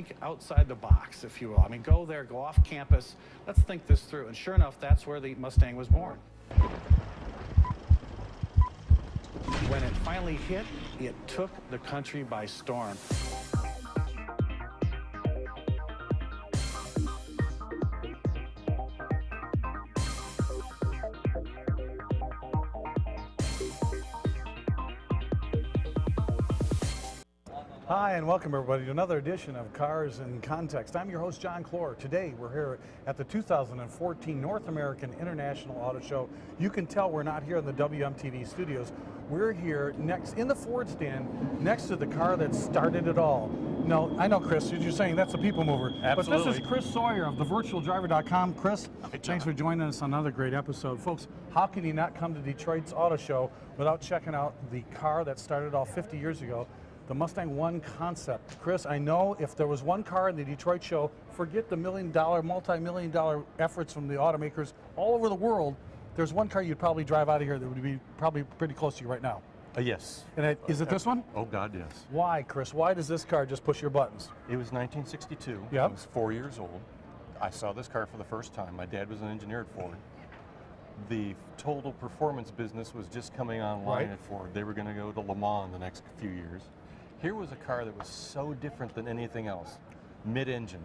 think outside the box, if you will. I mean, go there, go off campus. Let's think this through. And sure enough, that's where the Mustang was born. When it finally hit, it took the country by storm. Hi, and welcome everybody to another edition of Cars in Context. I'm your host, John Clor. Today we're here at the 2014 North American International Auto Show. You can tell we're not here in the WMTV studios. We're here next in the Ford stand, next to the car that started it all. No, I know, Chris, you're saying that's a people mover. Absolutely. But this is Chris Sawyer of thevirtualdriver.com. Chris, thanks for joining us on another great episode. Folks, how can you not come to Detroit's Auto Show without checking out the car that started off 50 years ago? The Mustang One concept. Chris, I know if there was one car in the Detroit show, forget the multi-million dollar efforts from the automakers all over the world, there's one car you'd probably drive out of here that would be probably pretty close to you right now. Yes. And is it this one? Oh God, yes. Why, Chris? Why does this car just push your buttons? It was 1962. Yep. I was 4 years old. I saw this car for the first time. My dad was an engineer at Ford. The total performance business was just coming online at Ford. They were going to go to Le Mans the next few years. Here was a car that was so different than anything else. Mid-engine,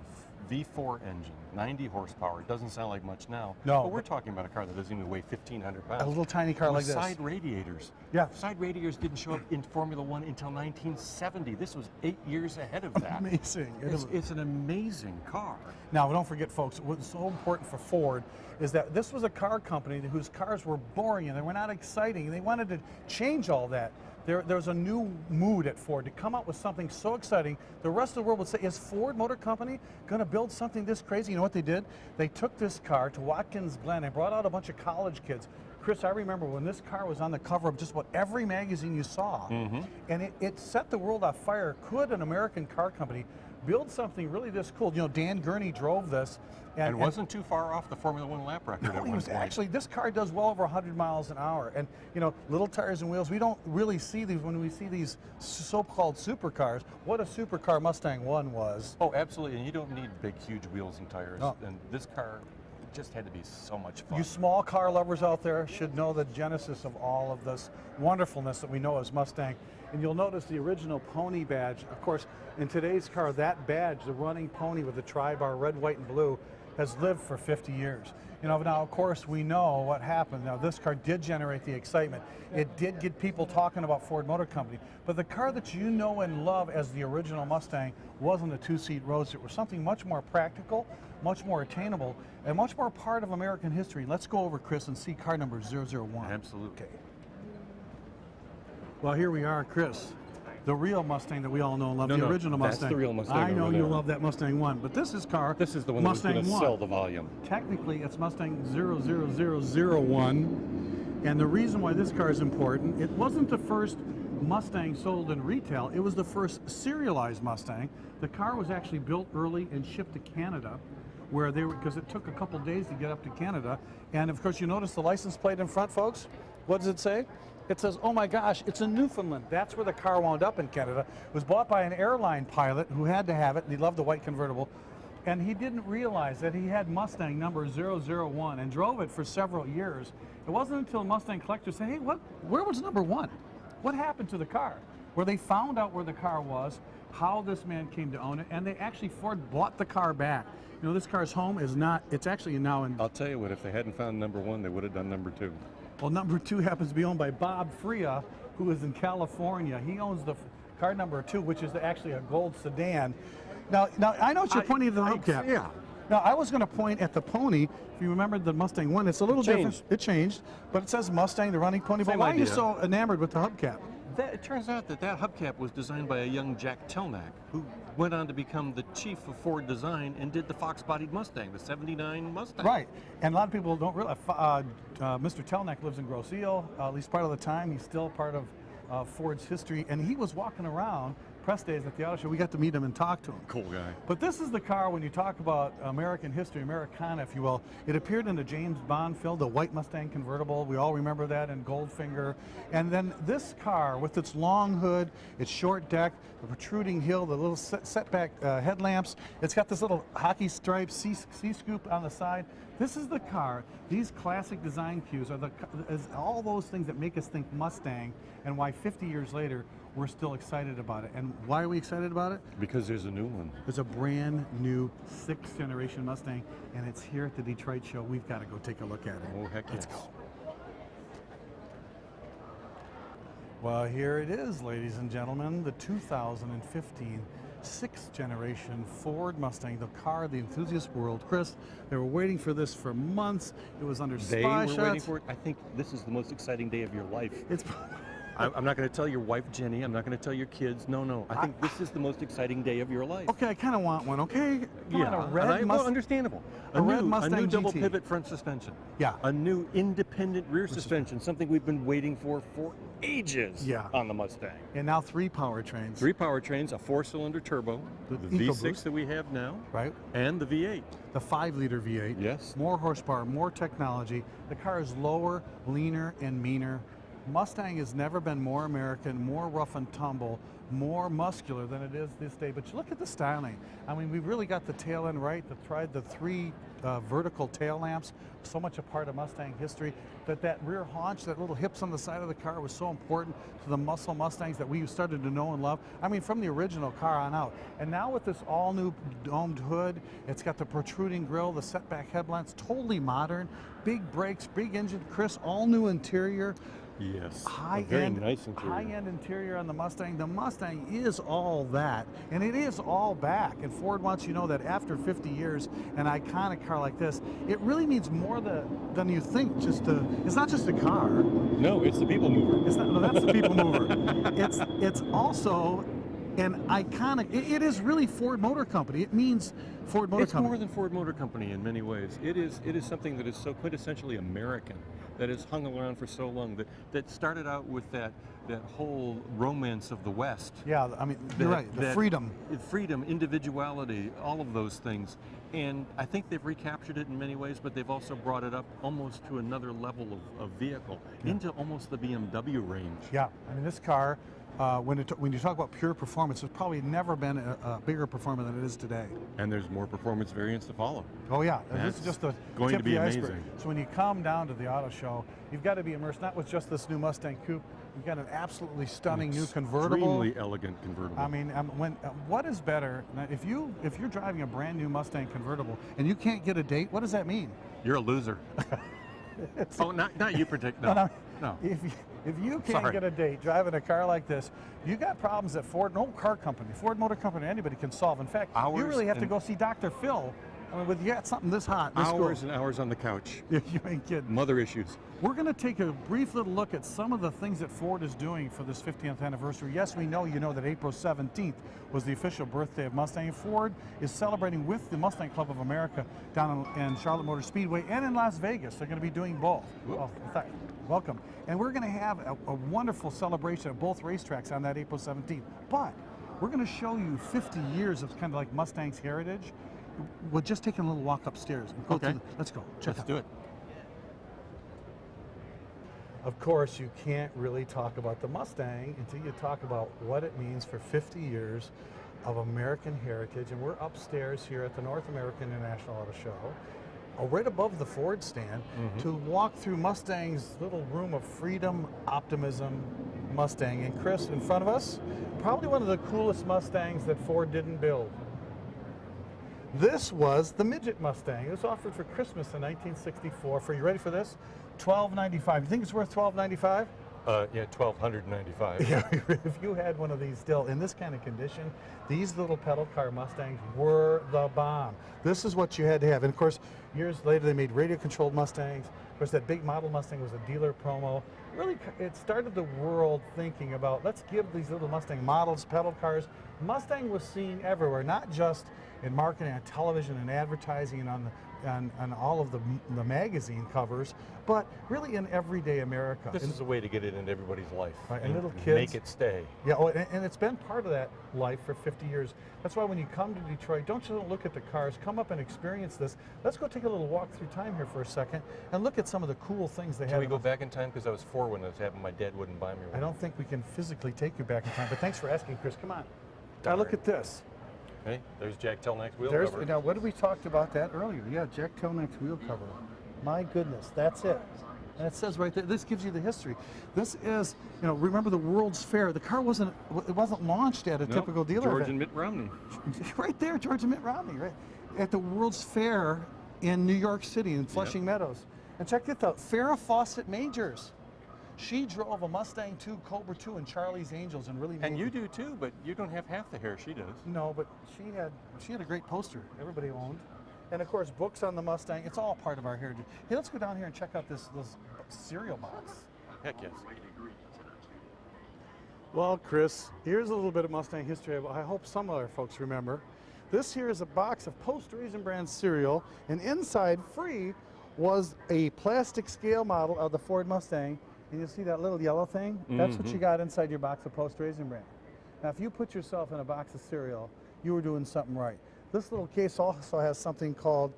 V4 engine, 90 horsepower. It doesn't sound like much now. No. But we're talking about a car that doesn't even weigh 1,500 pounds. A little tiny car like this. Side radiators. Yeah. Side radiators didn't show up in Formula One until 1970. This was 8 years ahead of that. Amazing. It's an amazing car. Now, don't forget, folks, what's so important for Ford is that this was a car company whose cars were boring and they were not exciting. They wanted to change all that. There's a new mood at Ford to come out with something so exciting. The rest of the world would say, is Ford Motor Company going to build something this crazy? You know what they did? They took this car to Watkins Glen. They brought out a bunch of college kids. Chris, I remember when this car was on the cover of just about every magazine you saw, and it set the world on fire. Could an American car company build something really this cool? You know, Dan Gurney drove this. And wasn't too far off the Formula One lap record at one point. Actually, this car does well over 100 miles an hour. And, you know, little tires and wheels, we don't really see these when we see these so-called supercars. What a supercar Mustang One was. Oh, absolutely. And you don't need big, huge wheels and tires. No. And this car just had to be so much fun. You small car lovers out there should know the genesis of all of this wonderfulness that we know as Mustang. And you'll notice the original pony badge. Of course, in today's car, that badge, the running pony with the tri-bar red, white, and blue, has lived for 50 years. You know, now of course we know what happened. Now this car did generate the excitement. It did get people talking about Ford Motor Company. But the car that you know and love as the original Mustang wasn't a two-seat roadster. It was something much more practical, much more attainable, and much more part of American history. Let's go over, Chris, and see car number 001. Absolutely. Okay. Well, here we are, Chris. The real Mustang that we all know and love, the original Mustang. That's the real Mustang. I know you love that Mustang One, but this is This is the one Mustang that's going to 1. sell the volume. Technically, it's Mustang 00001, and the reason why this car is important, it wasn't the first Mustang sold in retail, it was the first serialized Mustang. The car was actually built early and shipped to Canada, where they were, because it took a couple days to get up to Canada, and of course you notice the license plate in front, folks? What does it say? It says, oh my gosh, it's a Newfoundland. That's where the car wound up in Canada. It was bought by an airline pilot who had to have it, and he loved the white convertible. And he didn't realize that he had Mustang number 001 and drove it for several years. It wasn't until Mustang collectors said, hey, where was number 1? What happened to the car? Where they found out where the car was, how this man came to own it, and they actually, Ford bought the car back. You know, this car's home is not, it's actually now in... I'll tell you what, if they hadn't found number 1, they would have done number 2. Well, number 2 happens to be owned by Bob Freya, who is in California. He owns the car number 2, which is actually a gold sedan. Now I know what you're pointing at the hubcap. Yeah. Now, I was going to point at the pony. If you remember the Mustang One, it's a little different. It changed, but it says Mustang, the running pony. But why are you so enamored with the hubcap? It turns out that hubcap was designed by a young Jack Telnack, who went on to become the chief of Ford Design and did the Fox-bodied Mustang, the '79 Mustang. Right, and a lot of people don't realize Mr. Telnack lives in Grosse Ile, at least part of the time. He's still part of Ford's history, and he was walking around press days at the auto show, we got to meet him and talk to him. Cool guy. But this is the car, when you talk about American history, Americana, if you will, it appeared in the James Bond film, the white Mustang convertible. We all remember that in Goldfinger. And then this car, with its long hood, its short deck, the protruding hill, the little setback headlamps, it's got this little hockey stripe C-scoop on the side. This is the car. These classic design cues are all those things that make us think Mustang, and why 50 years later we're still excited about it. And why are we excited about it? Because there's a new one. There's a brand new 6th generation Mustang, and it's here at the Detroit show. We've got to go take a look at it. Oh, heck Let's yes. go. Well, here it is, ladies and gentlemen, the 2015 6th generation Ford Mustang, the car of the enthusiast world. Chris, they were waiting for this for months. It was under They spy were shots. waiting for it. I think this is the most exciting day of your life. It's I'm not going to tell your wife, Jenny. I'm not going to tell your kids. No. I think this is the most exciting day of your life. okay. I kind of want one. Okay, Come on, a red well, Mustang. understandable. a red A Mustang new double GT. pivot front suspension. Yeah. A new independent rear suspension, something we've been waiting for ages Yeah. on the Mustang. And now 3 powertrains. 3 powertrains, a 4-cylinder turbo, The the V6 EcoBoost. that we have now, Right. and the V8. The 5-liter V8. Yes. More horsepower, more technology. The car is lower, leaner, and meaner. Mustang has never been more American, more rough and tumble, more muscular than it is this day. But you look at the styling. I mean, we've really got the tail end right. Tried the 3 vertical tail lamps, so much a part of Mustang history. That rear haunch, that little hips on the side of the car was so important to the muscle Mustangs that we started to know and love. I mean, from the original car on out. And now with this all new domed hood, it's got the protruding grille, the setback headlamps, totally modern, big brakes, big engine, Chris, all new interior. Yes. High-end, Very nice interior. high-end interior on the Mustang. The Mustang is all that, and it is all back. And Ford wants you to know that after 50 years, an iconic car like this, it really means more than you think. It's not just a car. No, it's the people mover. It's not. No, that's the people mover. It's also an iconic. It is really Ford Motor Company. It means Ford Motor It's Company. more than Ford Motor Company in many ways. It is something that is so quintessentially American, that has hung around for so long, that started out with that whole romance of the West. Yeah, I mean, you're right. The freedom. Freedom, individuality, all of those things. And I think they've recaptured it in many ways, but they've also brought it up almost to another level of vehicle, into almost the BMW range. Yeah, I mean, this car, when you talk about pure performance, there's probably never been a bigger performer than it is today. And there's more performance variants to follow. Oh yeah, this That's is just the going tip to be of the iceberg. amazing. So when you come down to the auto show, you've got to be immersed not with just this new Mustang Coupe. You've got an absolutely stunning new convertible. Extremely elegant convertible. I mean, what is better? Now, if you're driving a brand new Mustang convertible and you can't get a date, what does that mean? You're a loser. Oh, not you particularly. No. If you can't get a date driving a car like this, you got problems that Ford Motor Company, anybody can solve. In fact, you really have to go see Dr. Phil. I mean, you got something this hot, this Hours cool. and hours on the couch. You ain't kidding. Mother issues. We're going to take a brief little look at some of the things that Ford is doing for this 50th anniversary. Yes, we know that April 17th was the official birthday of Mustang. Ford is celebrating with the Mustang Club of America down in Charlotte Motor Speedway and in Las Vegas. They're going to be doing both. Well, in fact, welcome. And we're going to have a wonderful celebration of both racetracks on that April 17th. But we're going to show you 50 years of kind of like Mustang's heritage. We're just taking a little walk upstairs. Okay. Let's go. Let's do it. Of course, you can't really talk about the Mustang until you talk about what it means for 50 years of American heritage. And we're upstairs here at the North American International Auto Show, right above the Ford stand, to walk through Mustang's little room of freedom, optimism, Mustang. And Chris, in front of us, probably one of the coolest Mustangs that Ford didn't build. This was the Midget Mustang. It was offered for Christmas in 1964 for, you ready for this? $12.95. You think it's worth $12.95? Yeah, $1,295. Yeah, if you had one of these still in this kind of condition, these little pedal car Mustangs were the bomb. This is what you had to have. And of course, years later, they made radio-controlled Mustangs. Of course, that big model Mustang was a dealer promo. Really, it started the world thinking about, let's give these little Mustang models, pedal cars. Mustang was seen everywhere, not just in marketing, on television and advertising and on the and all of the magazine covers, but really in everyday America. This is a way to get it into everybody's life. Right, and little make kids- it stay. Yeah, oh, and it's been part of that life for 50 years. That's why when you come to Detroit, don't just look at the cars, come up and experience this. Let's go take a little walk through time here for a second and look at some of the cool things they have. Can we go back in time? Because I was 4 when this happened. My dad wouldn't buy me one. I don't think we can physically take you back in time, but thanks for asking, Chris. Come on. Now Darn. look at this. Hey, there's Jack Telnack's wheel There's, cover. now, what did we talked about that earlier? Yeah, Jack Telnack's wheel cover. My goodness, that's it. And it says right there, this gives you the history. This is, remember the World's Fair. The car wasn't launched at a Nope, typical dealer George event. and Mitt Romney. Right there, George and Mitt Romney, right? At the World's Fair in New York City, in Flushing Meadows. And check this out, Farrah Fawcett Majors. She drove a Mustang 2, Cobra 2, and Charlie's Angels, and really. And you do too, but you don't have half the hair she does. No, but she had a great poster. Everybody owned, and of course books on the Mustang. It's all part of our heritage. Hey, let's go down here and check out this cereal box. Heck yes. Well, Chris, here's a little bit of Mustang history. I hope some other folks remember. This here is a box of Post Raisin Bran cereal, and inside, free, was a plastic scale model of the Ford Mustang. And you see that little yellow thing? That's what you got inside your box of Post Raisin Bran. Now, if you put yourself in a box of cereal, you were doing something right. This little case also has something called,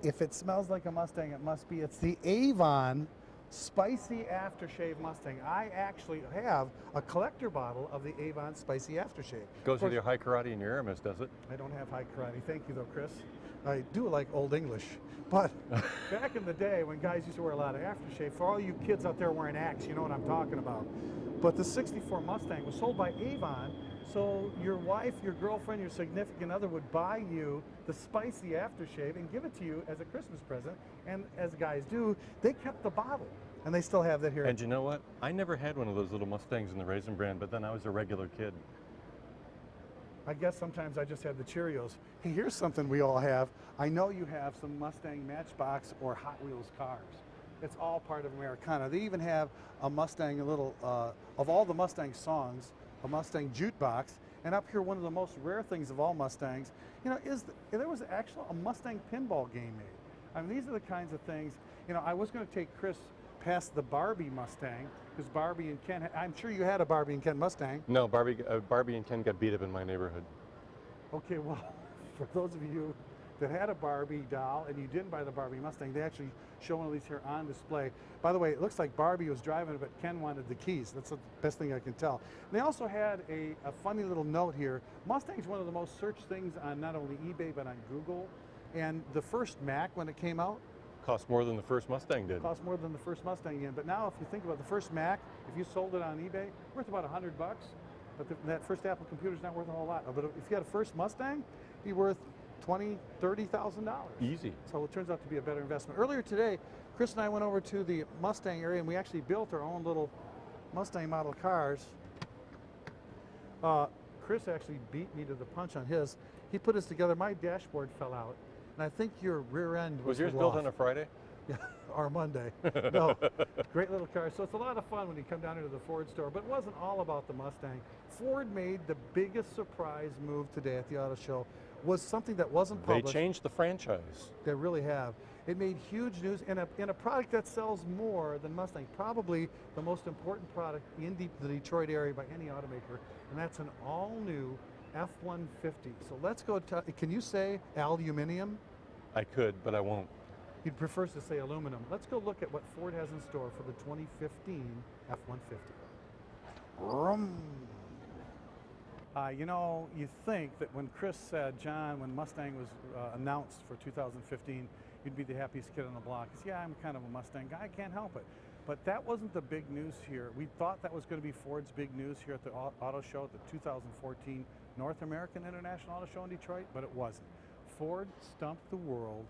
if it smells like a Mustang, it must be. It's the Avon Spicy Aftershave Mustang. I actually have a collector bottle of the Avon Spicy Aftershave. Goes with your high karate and your Aramis, does it? I don't have high karate. Thank you, though, Chris. I do like Old English. But back in the day when guys used to wear a lot of aftershave, for all you kids out there wearing Axe, you know what I'm talking about. But the 64 Mustang was sold by Avon, so your wife, your girlfriend, your significant other would buy you the spicy aftershave and give it to you as a Christmas present. And as guys do, they kept the bottle. And they still have that here. And you know what? I never had one of those little Mustangs in the Raisin Bran, but then I was a regular kid. I guess sometimes I just had the Cheerios. Hey, here's something we all have. I know you have some Mustang Matchbox or Hot Wheels cars. It's all part of Americana. They even have a Mustang, of all the Mustang songs, a Mustang jukebox. And up here, one of the most rare things of all Mustangs, there was actually a Mustang pinball game made. I mean, these are the kinds of things, I was going to take Chris past the Barbie Mustang, because Barbie and Ken, I'm sure you had a Barbie and Ken Mustang. No, Barbie and Ken got beat up in my neighborhood. Okay, well, for those of you that had a Barbie doll and you didn't buy the Barbie Mustang, they actually show one of these here on display. By the way, it looks like Barbie was driving it, but Ken wanted the keys. That's the best thing I can tell. And they also had a funny little note here. Mustang's one of the most searched things on not only eBay, but on Google. And the first Mac, when it came out, Cost more than the first Mustang did. cost more than the first Mustang again. But now if you think about the first Mac, if you sold it on eBay, worth about $100. But that first Apple computer's not worth a whole lot. But if you had a first Mustang, it'd be worth $20,000, $30,000. Easy. So it turns out to be a better investment. Earlier today, Chris and I went over to the Mustang area and we actually built our own little Mustang model cars. Chris actually beat me to the punch on his. He put his together. My dashboard fell out. And I think your rear end Was yours built on a Friday? Yeah, or Monday. No, great little car. So it's a lot of fun when you come down into the Ford store. But it wasn't all about the Mustang. Ford made the biggest surprise move today at the auto show. Was something that wasn't They published. changed the franchise. They really have. It made huge news in a product that sells more than Mustang. Probably the most important product in the Detroit area by any automaker, and that's an all-new F-150. So let's go. Can you say aluminium? I could, but I won't. He prefers to say aluminum. Let's go look at what Ford has in store for the 2015 F-150. Vroom. You think that when Chris said, John, when Mustang was announced for 2015, you'd be the happiest kid on the block. He said, yeah, I'm kind of a Mustang guy. I can't help it. But that wasn't the big news here. We thought that was going to be Ford's big news here at the auto show, at the 2014 North American International Auto Show in Detroit, but it wasn't. Ford stumped the world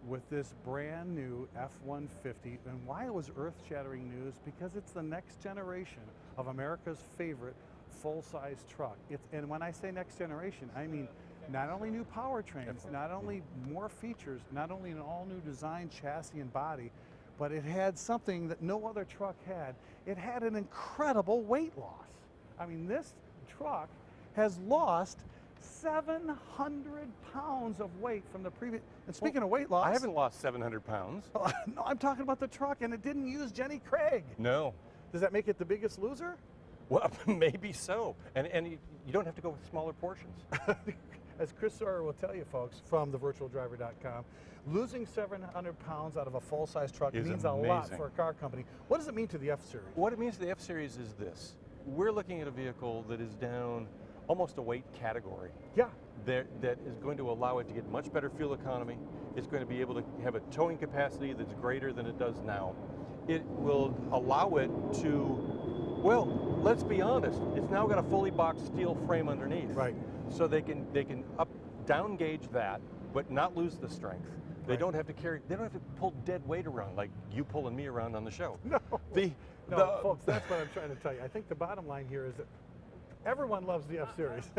with this brand new F-150. And why it was earth-shattering news? Because it's the next generation of America's favorite full-size truck. And when I say next generation, I mean not only new powertrains, not only more features, not only an all-new design, chassis, and body, but it had something that no other truck had. It had an incredible weight loss. I mean, this truck has lost 700 pounds of weight from the previous. And speaking of weight loss, I haven't lost 700 pounds. no, I'm talking about the truck, and it didn't use Jenny Craig. No. Does that make it the biggest loser? Well, maybe so. And you don't have to go with smaller portions. As Chris Sawyer will tell you, folks, from thevirtualdriver.com, losing 700 pounds out of a full-size truck Is means a lot amazing. for a car company. What does it mean to the F-Series? What it means to the F-Series is this. We're looking at a vehicle that is down almost a weight category. Yeah, That is going to allow it to get much better fuel economy. It's going to be able to have a towing capacity that's greater than it does now. It will allow it to, well, let's be honest, it's now got a fully boxed steel frame underneath. right. So they can down gauge that, but not lose the strength. They Right. don't have to pull dead weight around like you pulling me around on the show. No, The, no, folks, that's what I'm trying to tell you. I think the bottom line here is that everyone loves the F-Series.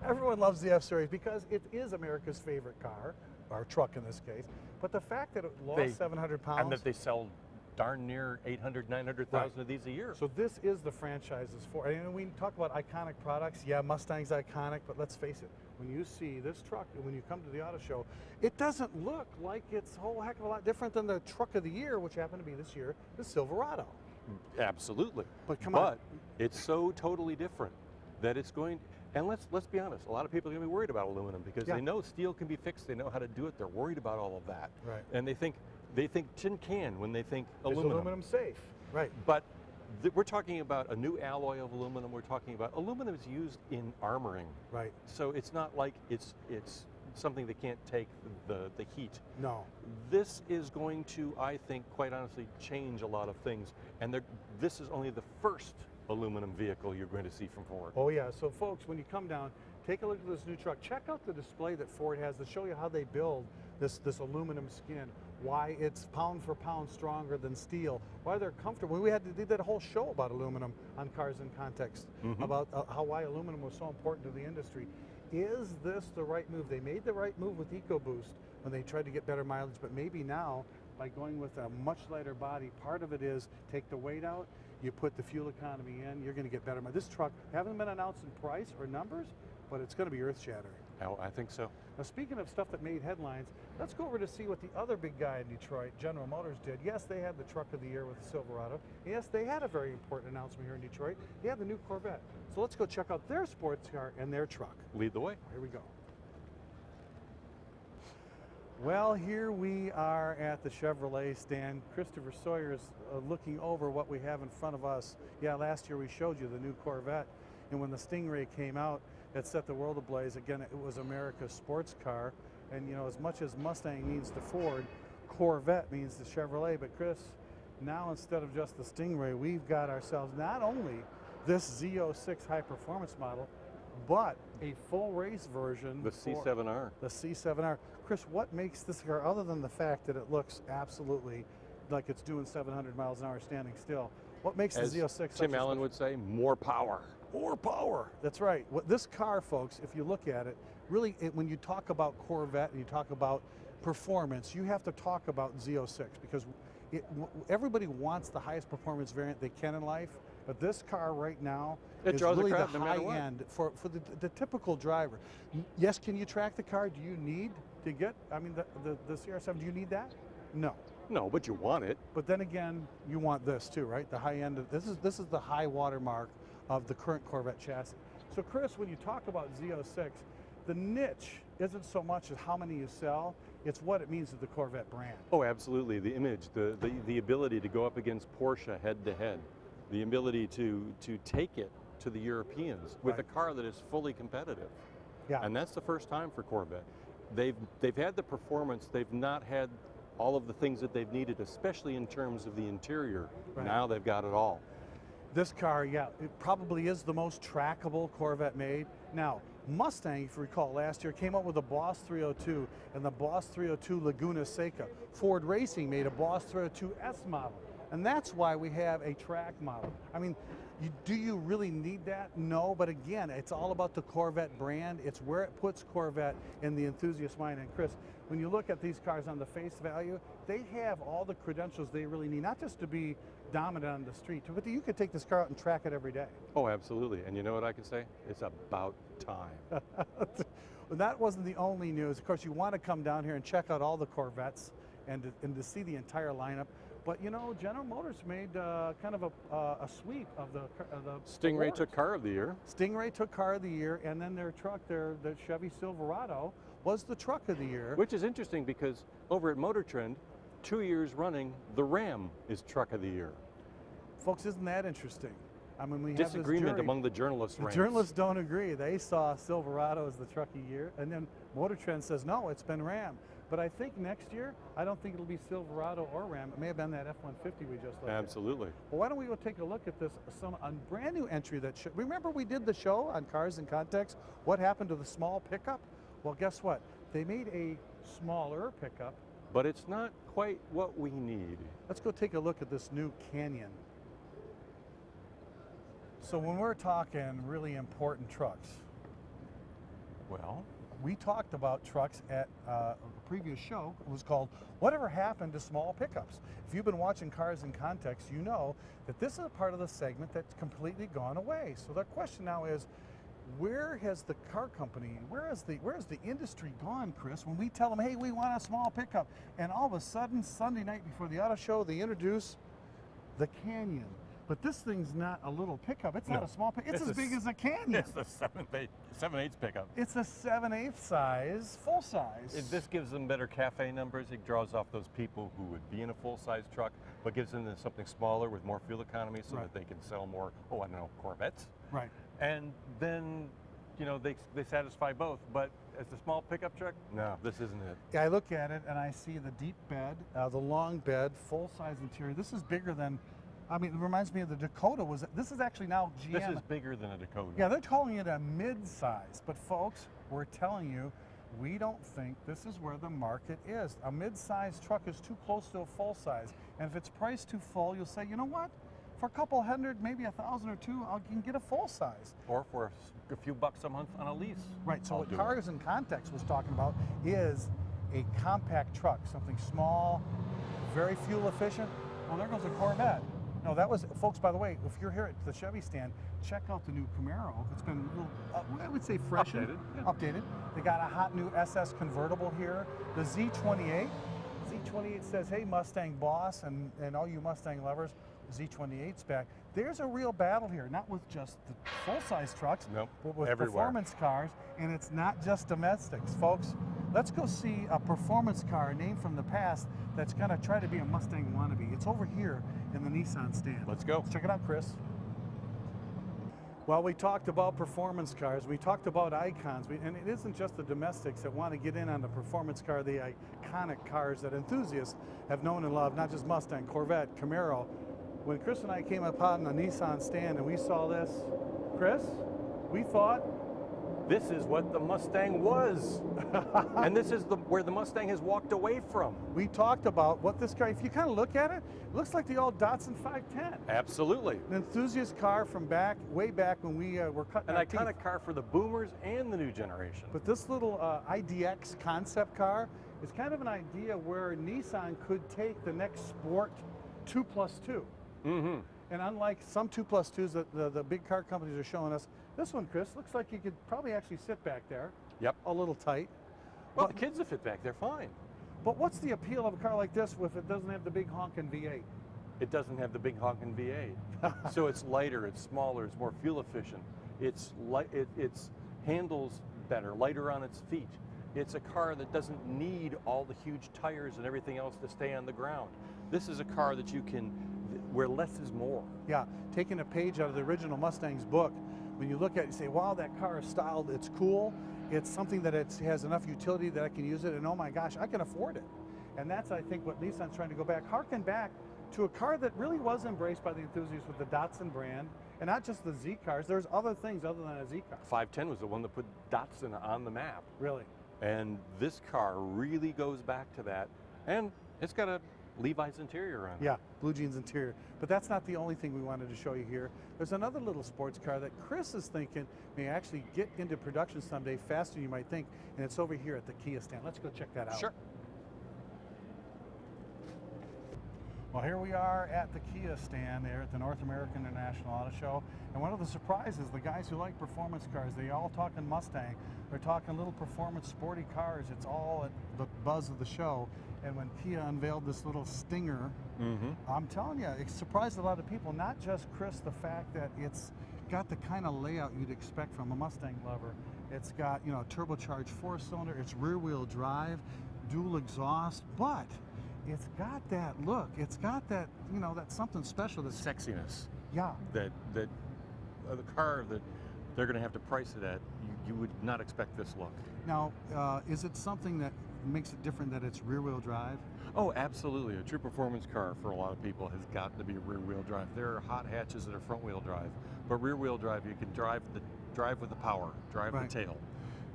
Everyone loves the F-Series because it is America's favorite car, or truck in this case. But the fact that it lost 700 pounds. and that they sell darn near 800, 900,000 of these a year. So this is the franchise's for. And we talk about iconic products. Yeah, Mustang's iconic, but let's face it. When you see this truck, and when you come to the auto show, it doesn't look like it's a whole heck of a lot different than the truck of the year, which happened to be this year, the Silverado. Absolutely. But come on. But it's so totally different that it's going. And let's be honest. A lot of people are going to be worried about aluminum because Yeah. they know steel can be fixed. They know how to do it. They're worried about all of that. Right. And they think tin can when they think Is aluminum. aluminum safe? Right. But we're talking about a new alloy of aluminum. We're talking about aluminum is used in armoring. Right. So it's not like it's something that can't take the heat. No. This is going to, I think, quite honestly, change a lot of things. And this is only the first aluminum vehicle you're going to see from Ford. Oh yeah. So folks, when you come down, take a look at this new truck. Check out the display that Ford has to show you how they build this aluminum skin. Why it's pound for pound stronger than steel. Why they're comfortable. We had to do that whole show about aluminum on Cars in Context, about why aluminum was so important to the industry. Is this the right move? They made the right move with EcoBoost when they tried to get better mileage, but maybe now by going with a much lighter body, part of it is take the weight out, you put the fuel economy in, you're going to get better mileage. This truck haven't been announced in price or numbers, but it's going to be earth-shattering. Oh, I think so. Now, speaking of stuff that made headlines, let's go over to see what the other big guy in Detroit, General Motors, did. Yes, they had the truck of the year with the Silverado. Yes, they had a very important announcement here in Detroit. They had the new Corvette. So let's go check out their sports car and their truck. Lead the way. Here we go. Well, here we are at the Chevrolet stand. Christopher Sawyer is looking over what we have in front of us. Yeah, last year we showed you the new Corvette, and when the Stingray came out, it set the world ablaze. Again, it was America's sports car, and you know, as much as Mustang means to Ford, Corvette means to Chevrolet. But Chris, now instead of just the Stingray, we've got ourselves not only this Z06 high performance model, but a full race version. The C7R. The C7R. Chris, what makes this car, other than the fact that it looks absolutely like it's doing 700 miles an hour standing still, what makes As the Z06 Tim Allen would say, more power. more power? That's right. What this car, folks, if you look at it, really, when you talk about Corvette and you talk about performance, you have to talk about Z06 because everybody wants the highest performance variant they can in life, but this car right now It is draws a really the crowd no matter high what. end for the typical driver. Yes, can you track the car? Do you need to get, I mean, the CR7, do you need that? No. No, but you want it. But then again, you want this too, right? The high end of this is the high watermark of the current Corvette chassis. So Chris, when you talk about Z06, the niche isn't so much as how many you sell, it's what it means to the Corvette brand. Oh, absolutely. The image, the ability to go up against Porsche head to head, the ability to take it to the Europeans with Right. a car that is fully competitive. Yeah. And that's the first time for Corvette. They've had the performance, they've not had all of the things that they've needed, especially in terms of the interior. Right. Now they've got it all. This car, yeah, it probably is the most trackable Corvette made. Now, Mustang, if you recall, last year came out with a Boss 302 and the Boss 302 Laguna Seca. Ford Racing made a Boss 302 S model, and that's why we have a track model. I mean, do you really need that? No, but again, it's all about the Corvette brand. It's where it puts Corvette in the enthusiast mind. And Chris, when you look at these cars on the face value, they have all the credentials they really need, not just to be dominant on the street, but you could take this car out and track it every day. Oh, absolutely. And you know what I can say? It's about time. But that wasn't the only news. Of course, you want to come down here and check out all the Corvettes and to see the entire lineup. But you know, General Motors made kind of a sweep of the Stingray awards. took Car of the Year. Stingray took Car of the Year, and then their truck, the Chevy Silverado, was the Truck of the Year. Which is interesting because over at Motor Trend, 2 years running, the Ram is Truck of the Year. Folks, isn't that interesting? I mean, we have this Disagreement jury. among the journalists. The ranks. journalists don't agree. They saw Silverado as the Truck of the Year, and then Motor Trend says, no, it's been Ram. But I think next year, I don't think it'll be Silverado or Ram. It may have been that F-150 we just looked at. Absolutely. Well, why don't we go take a look at this, a brand new entry that, remember we did the show on Cars in Context, what happened to the small pickup? Well, guess what? They made a smaller pickup. But it's not quite what we need. Let's go take a look at this new Canyon. So when we're talking really important trucks, Well, we talked about trucks at a previous show. It was called Whatever Happened to Small Pickups. If you've been watching Cars in Context, you know that this is a part of the segment that's completely gone away. So the question now is, where has the car company, where is the industry gone, Chris, when we tell them, hey, we want a small pickup, and all of a sudden, Sunday night before the auto show, they introduce the Canyon. But this thing's not a little pickup. It's not No. a small pickup. It's It's as a big as a Canyon. it's the 7/8 pickup. It's a 7/8 size, full size. This gives them better cafe numbers. It draws off those people who would be in a full-size truck, but gives them something smaller with more fuel economy so Right. that they can sell more, Corvettes. Right. And then, they satisfy both. But as a small pickup truck, no, this isn't it. Yeah, I look at it and I see the deep bed, the long bed, full size interior. This is bigger than, it reminds me of the Dakota. This is actually now GM. This is bigger than a Dakota. Yeah, they're calling it a mid-size, but folks, we're telling you, we don't think this is where the market is. A mid-size truck is too close to a full size, and if it's priced too full, you'll say, you know what? For a couple hundred, maybe $1,000 or $2,000, I can get a full size. Or for a few bucks a month on a lease. Right. So I'll what do it. Cars in Context was talking about is a compact truck, something small, very fuel efficient. Well, there goes a Corvette. No, that was, folks, by the way, if you're here at the Chevy stand, check out the new Camaro. It's been a little, I would say freshened. Updated, yeah. Updated. They got a hot new SS convertible here. The Z28. Z28 says, hey, Mustang boss, and all you Mustang lovers, Z28's back. There's a real battle here, not with just the full-size trucks, Nope, but with everywhere. performance cars, and it's not just domestics. Folks, let's go see a performance car, a name from the past, that's gonna try to be a Mustang wannabe. It's over here in the Nissan stand. Let's go. Let's check it out, Chris. Well, we talked about performance cars, we talked about icons, and it isn't just the domestics that want to get in on the performance car, the iconic cars that enthusiasts have known and loved, not just Mustang, Corvette, Camaro. When Chris and I came upon a Nissan stand and we saw this, Chris, we thought, This is what the Mustang was. And this is where the Mustang has walked away from. we talked about what this car, if you kind of look at it, it looks like the old Datsun 510. Absolutely. An enthusiast car from way back when we were cutting An our iconic teeth. car for the boomers and the new generation. But this little IDX concept car is kind of an idea where Nissan could take the next sport 2+2. Mm-hmm. And unlike some 2+2s that the big car companies are showing us, this one, Chris, looks like you could probably actually sit back there. Yep. A little tight. Well, But- the kids that fit back, they're fine. But what's the appeal of a car like this if it doesn't have the big honking V8? It doesn't have the big honking V8. So it's lighter, it's smaller, it's more fuel efficient. It's handles better, lighter on its feet. It's a car that doesn't need all the huge tires and everything else to stay on the ground. This is a car that where less is more. Yeah, taking a page out of the original Mustang's book, when you look at it, you say, wow, that car is styled, it's cool, it's something that has enough utility that I can use it, and oh my gosh, I can afford it. And that's, I think, what Nissan's trying to go back, harken back to a car that really was embraced by the enthusiasts with the Datsun brand, and not just the Z cars, there's other things other than a Z car. 510 was the one that put Datsun on the map. Really. And this car really goes back to that. And it's got a Levi's interior on it. Yeah, blue jeans interior. But that's not the only thing we wanted to show you here. There's another little sports car that Chris is thinking may actually get into production someday faster than you might think, and it's over here at the Kia stand. Let's go check that out. Sure. Well, here we are at the Kia stand there at the North American International Auto Show. And one of the surprises, the guys who like performance cars, they all talking Mustang. They're talking little performance sporty cars. It's all at the buzz of the show. And when Kia unveiled this little Stinger, I'm telling you, it surprised a lot of people. Not just Chris, the fact that it's got the kind of layout you'd expect from a Mustang lover. It's got, you know, a turbocharged 4-cylinder. It's rear-wheel drive, dual exhaust, but it's got that look. It's got that, you know, that something special. That's Sexiness. Yeah. That the car that they're going to have to price it at, you would not expect this look. Now, is it something that makes it different that it's rear-wheel drive? Oh, absolutely. A true performance car for a lot of people has got to be rear-wheel drive. There are hot hatches that are front-wheel drive, but rear-wheel drive, you can drive with the power, drive Right. the tail,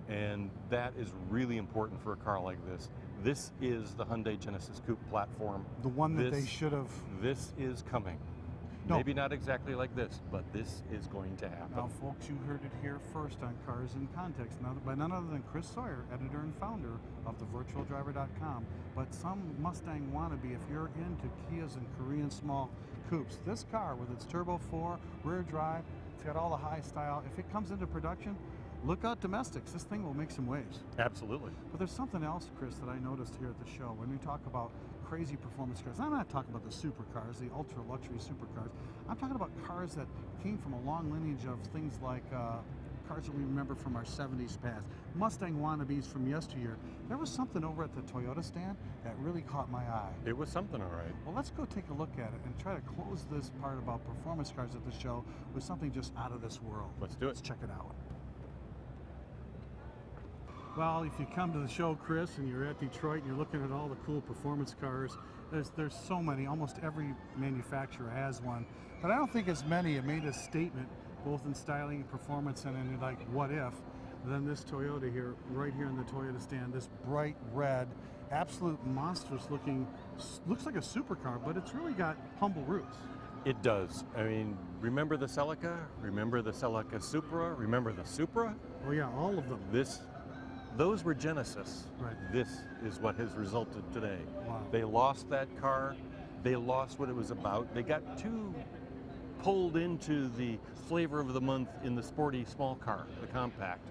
and that is really important for a car like this. This is the Hyundai Genesis Coupe platform. The one that they should have. This is coming. No. Maybe not exactly like this, but this is going to happen. Now, folks, you heard it here first on Cars in Context, by none other than Chris Sawyer, editor and founder of thevirtualdriver.com. But some Mustang wannabe, if you're into Kias and Korean small coupes, this car with its Turbo 4, rear drive, it's got all the high style. If it comes into production, look out domestics. This thing will make some waves. Absolutely. But there's something else, Chris, that I noticed here at the show. When we talk about crazy performance cars, I'm not talking about the supercars, the ultra luxury supercars. I'm talking about cars that came from a long lineage of things like cars that we remember from our 70s past, Mustang wannabes from yesteryear. There was something over at the Toyota stand that really caught my eye. It was something, all right. Well, let's go take a look at it and try to close this part about performance cars at the show with something just out of this world. Let's do it. Let's check it out. Well, if you come to the show, Chris, and you're at Detroit and you're looking at all the cool performance cars, there's so many. Almost every manufacturer has one. But I don't think as many have made a statement, both in styling and performance and in like what if, than this Toyota here, right here in the Toyota stand. This bright red, absolute monstrous looking, looks like a supercar, but it's really got humble roots. It does. I mean, remember the Celica? Remember the Celica Supra? Remember the Supra? Oh yeah, all of them. Those were Genesis. Right. This is what has resulted today. Wow. They lost that car. They lost what it was about. They got too pulled into the flavor of the month in the sporty small car, the compact.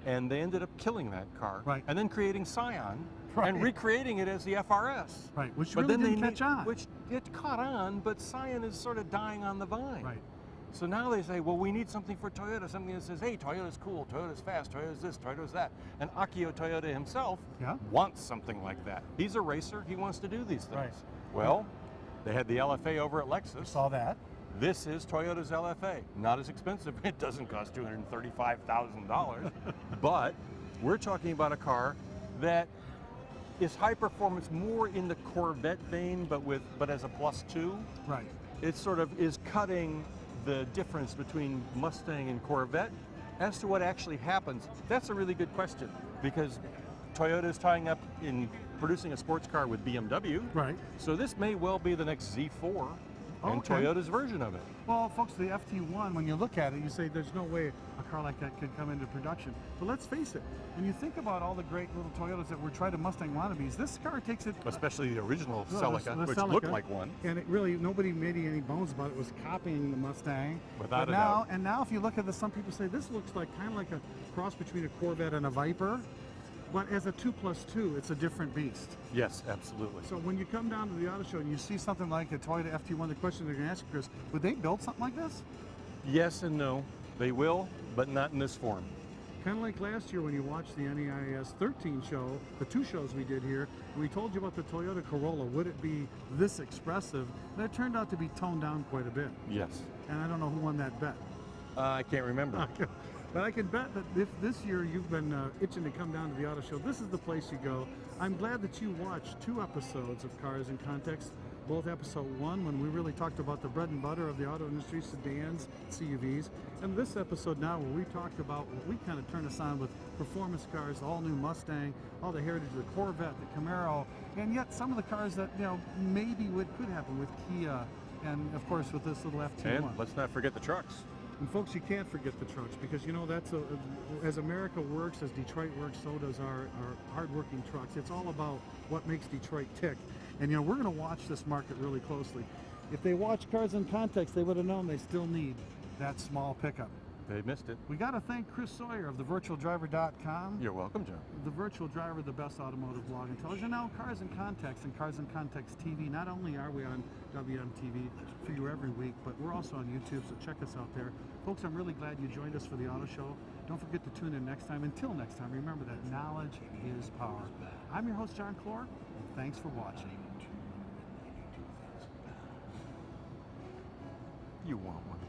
And they ended up killing that car. Right. And then creating Scion Right. and recreating it as the FRS. Right, which But really then didn't catch on. Which it caught on, but Scion is sort of dying on the vine. Right. So now they say, well, we need something for Toyota, something that says, hey, Toyota's cool, Toyota's fast, Toyota's this, Toyota's that. And Akio Toyoda himself wants something like that. He's a racer, he wants to do these things. Right. Well, they had the LFA over at Lexus. Saw that. This is Toyota's LFA. Not as expensive, it doesn't cost $235,000, but we're talking about a car that is high performance more in the Corvette vein, but as a +2. Right. It sort of is cutting the difference between Mustang and Corvette. As to what actually happens, that's a really good question, because Toyota is tying up in producing a sports car with BMW. Right. So this may well be the next Z4 and Okay. Toyota's version of it. Well, folks, the FT1, when you look at it, you say there's no way a car like that could come into production. But let's face it, when you think about all the great little Toyotas that were tried to Mustang wannabes, this car takes it. Especially the original No, Celica, the which Celica, looked like one. And it really, nobody made any bones about it. It was copying the Mustang. Without But a now, doubt. And now if you look at this, some people say this looks like kind of like a cross between a Corvette and a Viper. But as a 2+2, it's a different beast. Yes, absolutely. So when you come down to the auto show and you see something like a Toyota FT1, the question they're going to ask you, Chris, would they build something like this? Yes and no. They will, but not in this form. Kind of like last year when you watched the NAIAS 13 show, the 2 shows we did here, and we told you about the Toyota Corolla. Would it be this expressive? And it turned out to be toned down quite a bit. Yes. And I don't know who won that bet. I can't remember. But I can bet that if this year you've been itching to come down to the auto show, this is the place you go. I'm glad that you watched 2 episodes of Cars in Context. Both episode 1, when we really talked about the bread and butter of the auto industry, sedans, CUVs, and this episode now where we talked about what we kind of turned us on with performance cars, the all-new Mustang, all the heritage of the Corvette, the Camaro, and yet some of the cars that maybe could happen with Kia, and of course with this little FT1. And let's not forget the trucks. And folks, you can't forget the trucks because you know as America works, as Detroit works, so does our hardworking trucks. It's all about what makes Detroit tick. And you know, we're going to watch this market really closely. If they watch Cars in Context, they would have known they still need that small pickup. They missed it. We got to thank Chris Sawyer of thevirtualdriver.com. You're welcome, John. The Virtual Driver, the best automotive blog and television. Now, Cars in Context and Cars in Context TV. Not only are we on WMTV for you every week, but we're also on YouTube, so check us out there. Folks, I'm really glad you joined us for the auto show. Don't forget to tune in next time. Until next time, remember that knowledge is power. I'm your host, John Clor, and thanks for watching. You want one.